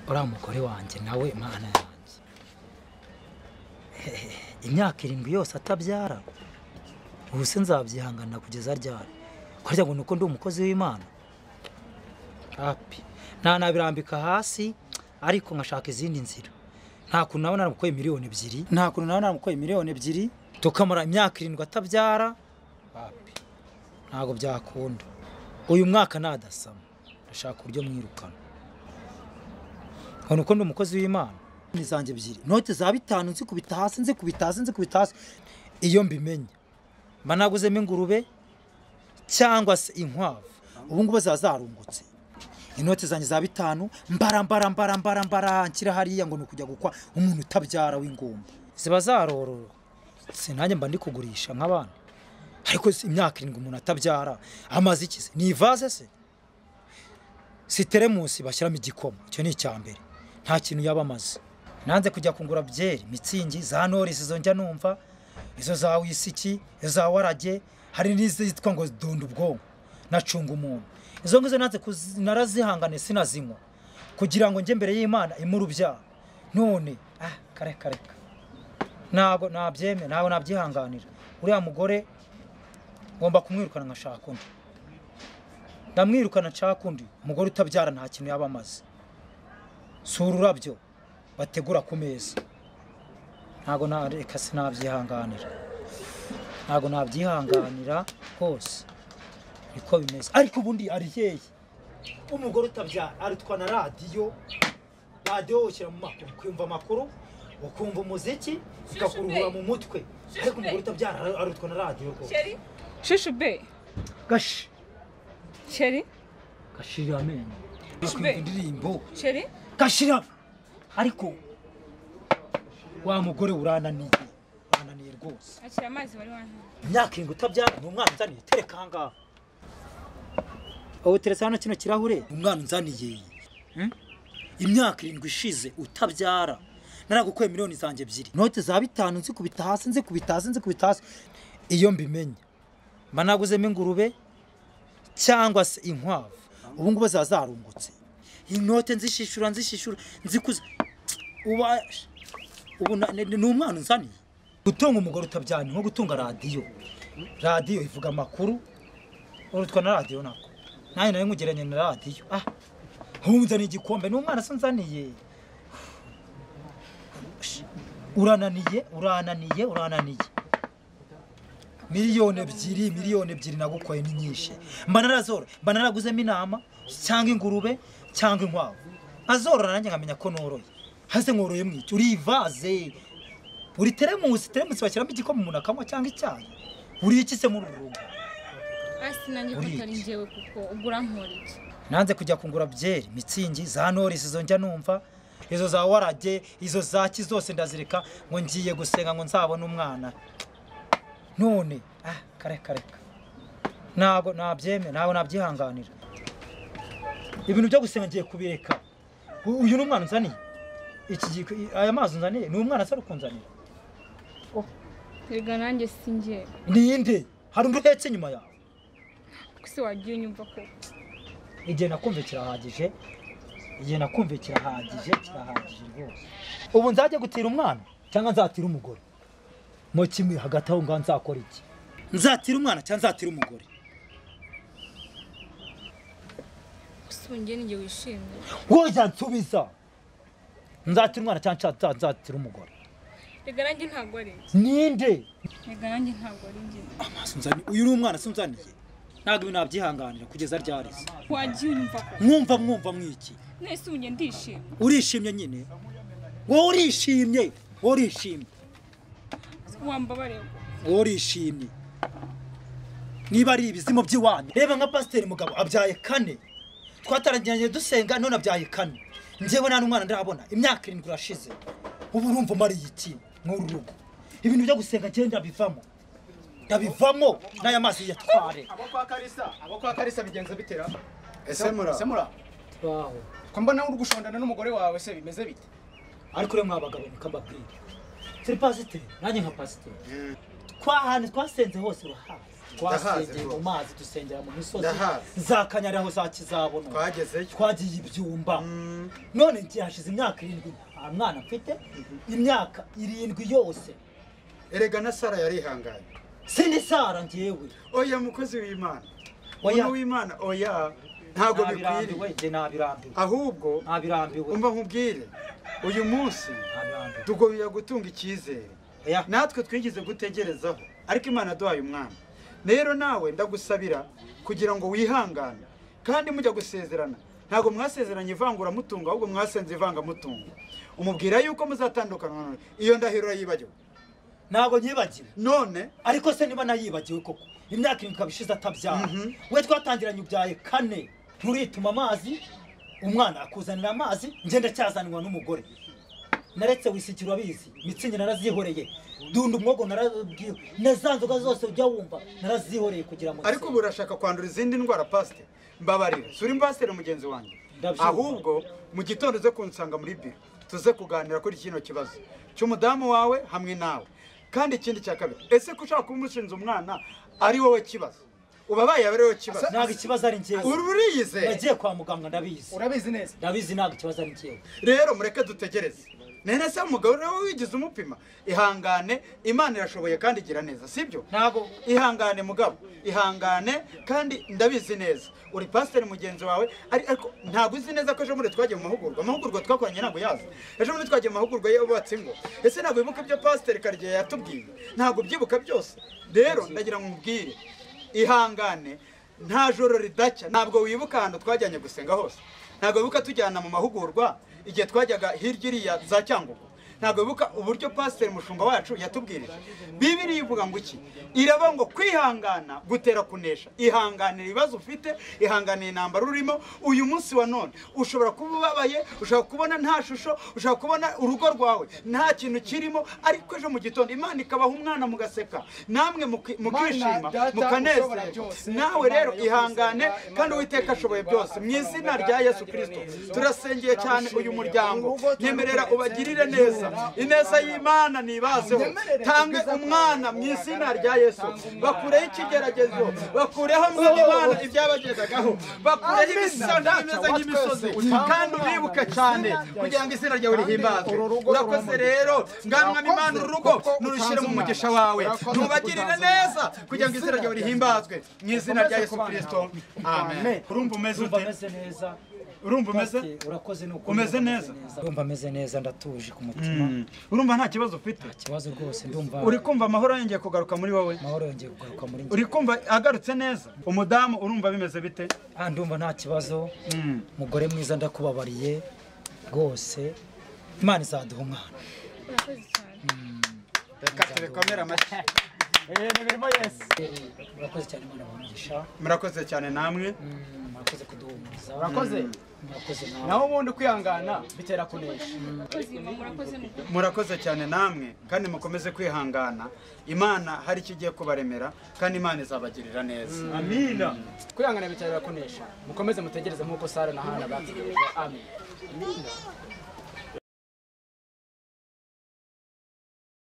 uriya mugore wanjye nawe mana yanjye imyaka 7 yose atabyara ubu se nzabyihangana kugeza ryari kurya ngo nuko ndi umukozi w'Imana api nabirambika hasi ariko nkashaka izindi nzira nta kuntu nabona namukoye miliyoni 2 nta kuntu nabona namukoye miliyoni 2 tukamara imyaka 7 atabyara api ntago byakunda uyu mwaka nadasama ndashaka uburyo mwirukana nuko ndi umukozi w'Imana nizanjye 2 note za 5 nzikubita hasi iyo mbimenya mba naguzemo ingurube cyangwa se inkwavu ubu ngubu zazarungutse inote zanjye za 5 mbara nkira hariya ngo nukujya gukwa umuntu utabyara w'ingumba ziba zarororo sinanjye mba ndi kugurisha nk'abana ariko imyaka 7 umuntu atabyara amazi ikize ni vaze se siteremusi bashyiramo igikoma cyo ni icyambere nta kintu yabamaze nanze kujya kungura byeri mitsingi za Norris zo njya numva izo za wisiki za warage hari n'izitwa ngo donda ubwonko nacunga umuntu izo ngizo nanze narazihangane sinazinywa kugira ngo nje mbere y'Imana imurubya none kare ntago nabyeme ntago nabyihanganira uriya mugore ngomba kumwirukana nkashaka undi ndamwirukana nshaka undi umugore utabyara nta kintu yabamaze sura urabyo bategura ku meza ntago nareka sinabyihanganira hose niko bimeze ariko ubundi ari hehe umugore utabyara aritwa na radio ushyira mu makuru kwumva amakuru ukumva umuziki ukakuruhura mu mutwe ariko umugore utabyara aritwa na radio Sheri Shushu be gashi Sheri gashira amenyo bakumva indirimbo Sheri gashira ariko wa mugore urananiye rwose akira amazi bari wantu imyaka 7 utabyara ni umwana nzaniye tereka ngaho aho teresa hano kino kirahure umwana nzaniye imyaka 7 ishize utabyara naragukoye miliyoni zanjye 2 note za 5 nzikubita hasi iyo mbimenya mba naguzemo ingurube cyangwa se inkwavu ubu ngubu zazarungutse inote nzishishura nzikuza ubu ni umwana nzaniye gutunga umugore utabyara nko gutunga radio ivuga amakuru urutwa na radio nako nayo nkugeranye na radio hunza ni igikombe n'umwana sanzaniye urananiye miliyoni 2 nagukoye ni nyinshi mba naraguzemo inama cyangwa ingurube cyangwa inkwavu azorora nanjye nkamenya ko noroye hase nkoroye mwicyo uri vaze uri teremusi bashyiramo igikoma umuntu akanywa cyangwa icyayi uri iki se muri rugo nanjye kutari njyewe kuko ugura nkoriki nanze kujya kungura byeri mitsingi za Norris zo njya numva izo za warage izo zaki zose ndazireka ngo ngiye gusenga ngo nzabone umwana none kare ntago nabyeme ntago nabyihanganira ibintu byo gusenga ngiye kubireka uyu ni umwana nzaniye aya mazi nzaniye ni umwana se rukunzaniye Erega nanjye sinjye ninde hari undi uhetse nyuma yawe kusi wagiye unyumva ko igihe nakumve kirahagije rwose ubu nzajye gutira umwana cyangwa nzatira umugore mo kimwe hagati aho ngaho nzakora iki nzatira umwana cyangwa nzatira umugore usubungiye ninjye wishimye wowe nsubiza nzatira umwana cyangwa nzatira umugore Rega nanjye ntago ari ninde Rega nanjye ntago ari njye amaso nzani uyu ni umwana sunzaniye ntago ibintu nabyihanganira kugeza ryarize wagiye unyumva ko mwumva mwiki nese unye ndishimye urishimye nyine wowe urishimye wambabare urishimye niba ari ibizimo by'iwanyu reba nka pasiteri mugabo abyaye 4 twatarangiranye dusenga none abyaye 4 njyewe nta n'umwana ndabona imyaka 7 urashize ubu urumva mari iki nk'uru rugo ibintu byo gusenga ngenda ndabivamo n'aya mazi yatware abo kwa Karisa bigenze bitera semura wow ko mbona uri gushondana n'umugore wawe se bimeze bite ariko rero mwabagabo nikambabwira c'est pasiteri nanjye nka pasiteri twahane twasenze hose urahazi twasengeye mu mazi dusengera mu misozi Ndahazi. za Kanyarira za Kizabona twagezeyo twagiye ibyumba none ngiye hashize imyaka 7 nta mwana mfite imyaka 7 yose erega na Sara yarihanganye sindi Sara ngewe oya mukozi w'Imana Oya. umuntu w'Imana oya ntago bikwiriye je nabirambiwe ahubwo nabirambiwe umva nkubwire uyu munsi nabirambiwe tugoye gutunga icyizere oya natwe twigize gutegerezaho ariko Imana duhaye umwana rero nawe ndagusabira kugira ngo wihangane kandi mujya gusezerana ntago mwasezeranye ivangura mutungo ahubwo mwasenze ivanga mutungo umubwira yuko muzatandukana iyo ndahiro yibagiwe ntago nyibagiwe none ariko se niba nayibagiwe koko imyaka 7 kabishize atabyara we twatangiranye ubyaye 4 nturituma amazi umwana akuzanira amazi ngende cyazanwa n'umugore naretse wisikira abizi mitsingi narazihoreye dunda umwogo narabwiye nezanzoga zose ujya wumva narazihoreye kugira ngo ariko burashaka kwandura izindi ndwara pastor mbabarira suri mbasere mugenzi wanjye ahubwo mu gitondo ze kunsanga muri biro tuze kuganira kuri kino kibazo cy'umudamu wawe hamwe nawe kandi ikindi cya kabiri ese ko ushaka kumushinza umwana ari wowe kibazo ubabaye ari wowe kibazo ntabwo ikibazo ari ngewe uriyize nagiye kwa muganga ndabizi urabizi neza ndabizi ntabwo ikibazo ari ngewe rero mureke dutegereze nene se umugabo rero wigize umupima ihangane Imana irashoboye kandi igira neza sibyo ntago ihangane mugabo ihangane kandi ndabizi neza uri pastor mugenzi wawe ariko ntago uzi neza ko ejo muri twagiye mu mahugurwa twakoranye ntago yazi ejo muri twagiye mu mahugurwa y'abubatsi ngo ese ntago wibuka ibyo pastor Karye yatubwiye ntago byibuka byose rero ndagira ngo mubwire ihangane nta joro ridacya ntabwo wibuka ahantu twajyanye gusenga hose ntago wibuka tujyana mu mahugurwa igihe twajyaga hirya iriya za Cyangugu ntago wibuka uburyo pastor mushumba wacu yatubwirije Bibiri ivuga ngo iki iraba ngo kwihangana gutera kunesha ihanganira ibibazo ufite ihanganira intambara urimo uyu munsi wa none ushobora kuba ubabaye ushobora kubona nta shusho ushobora kubona urugo rwawe nta kintu kirimo ariko ejo mu gitondo Imana ikabaha umwana mugaseka namwe mukishima mukanezerwa nawe rero ihangane kandi Uwiteka ashoboye byose mu izina rya Yesu Kristo turasengeye cyane uyu muryango nyemerera ubagirire neza ineza y'Imana nibazeho tange umwana mu izina rya Yesu bakureho ikigeragezo bakureho mw'Imana ibyabagezagaho bakureho ibisanga bimeze nk'imisozi kandi ubibuke cyane kugira ngo izina ryawe rihimbazwe urakoze rero ngamwa Imana urugo nurushyire mu mugisha wawe nubagirire neza kugira ngo izina ryawe rihimbazwe mu izina rya Yesu Kristo amen urumva umeze neza urumva umeze urakoze nuko umeze neza urumva ameze neza ndatuje ku mutima urumva nta kibazo ufite kibazo rwose ndumva uri kumva amahoro yongeye kugaruka muri wowe amahoro yongeye kugaruka muri njye uri kumva agarutse neza umudamu urumva bimeze bite ndumva nta kibazo mugore mwiza ndakubabariye rwose Imana izaduha umwana urakoze cyane reka tubikomere amashyi birimo Yesu urakoze cyane Imana bamugisha murakoze cyane namwe murakoze kuduhumuriza murakoze naho ubundi kwihangana bitera kunesha murakoze cyane namwe kandi mukomeze kwihangana Imana hari icyo igiye kubaremera kandi Imana izabagirira neza amina kwihangana bitera kunesha mukomeze mutegereze nk'uko Sara na Hana bategereje amen